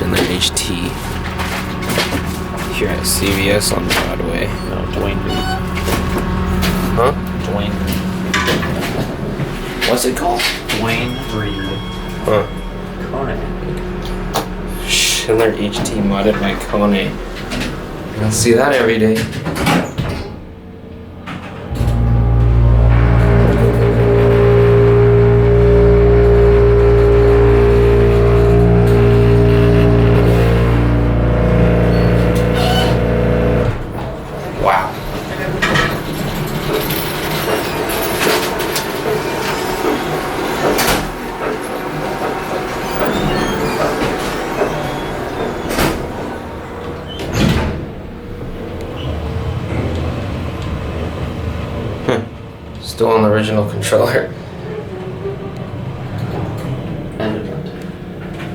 Schindler HT here at CVS on Broadway. No, Duane Reade. Huh? Duane Reade. What's it called? Duane Reade. Huh. KONE. Schindler HT modded by KONE. You'll see that every day. Wow. Still on the original controller.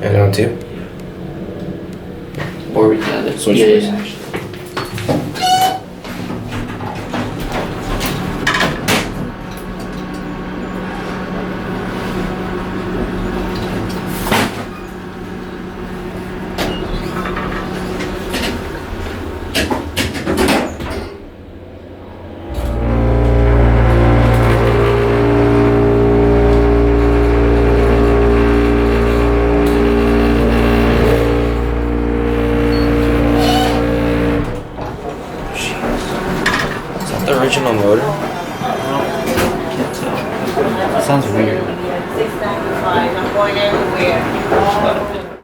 And on two? Or we can add it. Switch Yeah, first. yeah, actually. Is that the original motor? Can't tell. Sounds weird. $6.95. I'm going everywhere.